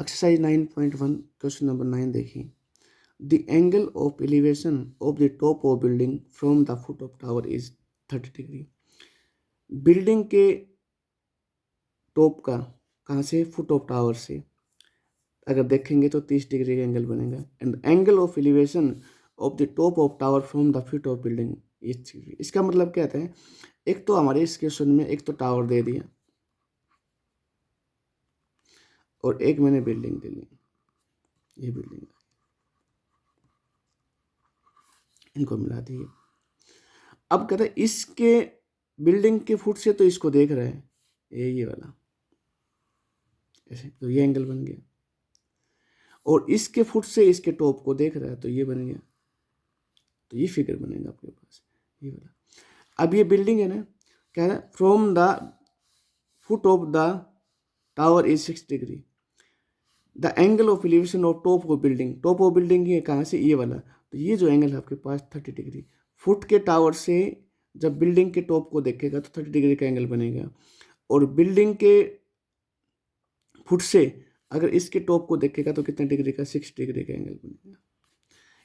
Exercise 9.1 question number 9 देखिए। The angle of elevation of the top of building from the foot of tower is 30 degree. Building के top का कहाँ से, foot of tower से अगर देखेंगे तो 30 डिग्री का एंगल बनेगा। And angle of elevation of the top of tower from the foot of building is 60। इसका मतलब क्या है, एक तो हमारे इस क्वेश्चन में एक तो टावर दे दिया और एक मैंने बिल्डिंग दे ली, ये बिल्डिंग इनको मिला दिए। अब कहते हैं इसके बिल्डिंग के फुट से तो इसको देख रहा है, ये वाला ऐसे, तो ये एंगल बन गया। और इसके फुट से इसके टॉप को देख रहा है, तो ये बन गया, तो ये फिगर बनेगा आपके पास, ये वाला। अब ये बिल्डिंग है ना, क्या है, from the foot of the tower is 6 degree. The angle of elevation of top of building, top of building ये कहाँ से, ये वाला, तो ये जो एंगल है आपके पास 30 डिग्री। फुट के टावर से जब बिल्डिंग के टॉप को देखेगा तो 30 डिग्री का एंगल बनेगा। और बिल्डिंग के फुट से अगर इसके टॉप को देखेगा तो कितने डिग्री का, 6 डिग्री का एंगल बनेगा।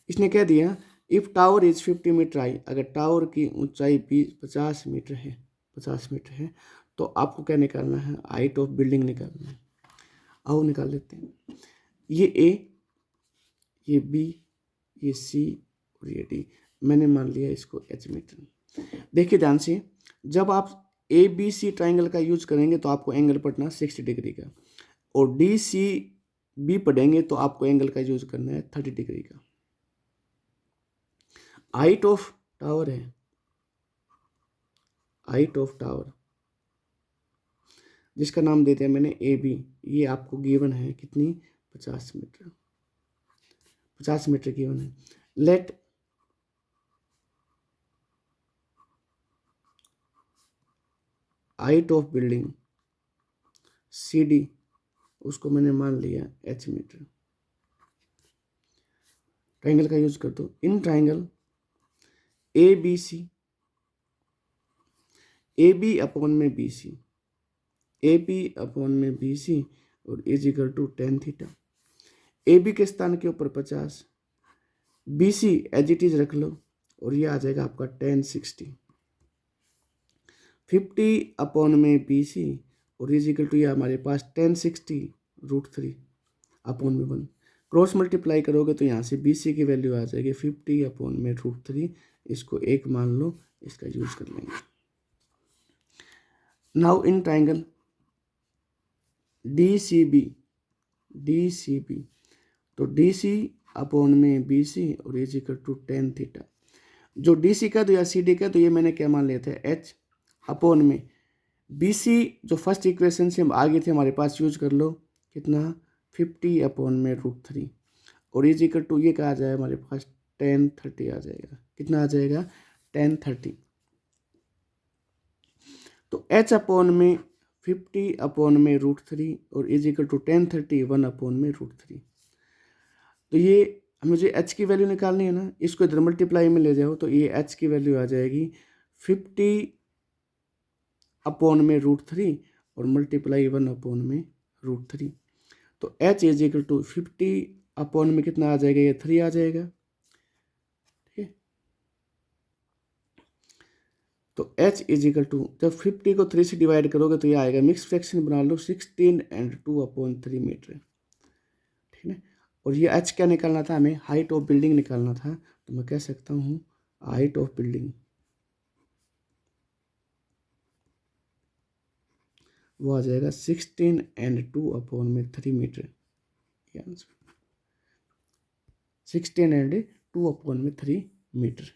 इसने कह दिया if tower is 50 metre high, अगर टावर की ऊंचाई 50 मीटर है, 50 मीटर है, तो आपको क्या निकालना है, हाइट ऑफ बिल्डिंग निकालना है। आओ निकाल लेते हैं। ये ए, ये बी, ये सी और ये डी, मैंने मान लिया इसको एच मीटर। देखिए ध्यान से, जब आप ए बी सी ट्राइंगल का यूज करेंगे तो आपको एंगल पड़ना 60 डिग्री का, और डी सी बी पढ़ेंगे तो आपको एंगल का यूज करना है 30 डिग्री का। हाइट ऑफ टावर है, हाइट ऑफ टावर जिसका नाम देते हैं मैंने ए बी, ये आपको गिवन है कितनी, 50 मीटर, 50 मीटर गिवन है। Let height of building C D, उसको मैंने मान लिया एच मीटर। ट्राइंगल का यूज कर दो। In triangle A B C, A B upon में B C, A B upon में बी सी और is equal to tan theta. A B के स्थान के ऊपर 50, B C as it is रख लो और ये आ जाएगा आपका 1060। 50 अपॉन में बी सी और इज इक्वल टू ये हमारे पास 1060 √3 अपॉन में 1। क्रॉस मल्टीप्लाई करोगे तो यहाँ से बी सी की वैल्यू आ जाएगी 50 अपॉन में √3, इसको 1 मान लो, इसका यूज कर लेंगे। Now in triangle D C B, D C B, तो डी सी अपॉन में बी सी और इज इक्वल टू 10 थीटा। जो डी सी का तो या सी डी का, तो ये मैंने क्या मान लिया था, एच अपॉन में बी सी, जो फर्स्ट इक्वेशन से हम आगे थे हमारे पास, यूज कर लो, कितना, 50 अपॉन में √3 और इज इक्वल टू ये क्या आ जाएगा हमारे पास, 1030 आ जाएगा। कितना आ जाएगा, 1030। तो एच अपॉन में 50 अपॉन में √3 और इज इक्वल टू 1030 1 अपॉन में √3। तो ये मुझे एच की वैल्यू निकालनी है ना, इसको इधर मल्टीप्लाई में ले जाओ तो ये एच की वैल्यू आ जाएगी 50 अपॉन में √3 और मल्टीप्लाई 1 अपॉन में √3। तो H is equal to 50 upon में कितना आ जाएगा, ये 3 आ जाएगा, ठीक है। तो एच इज इक्वल टू, जब 50 को 3 से डिवाइड करोगे तो ये आएगा, मिक्स फ्रैक्शन बना लो, 16 and 2/3 मीटर, ठीक है। और ये एच क्या निकालना था हमें, हाइट ऑफ बिल्डिंग निकालना था, तो मैं कह सकता हूँ हाइट ऑफ बिल्डिंग वो आ जाएगा 16 and 2/3 मीटर, 16 and 2/3 मीटर।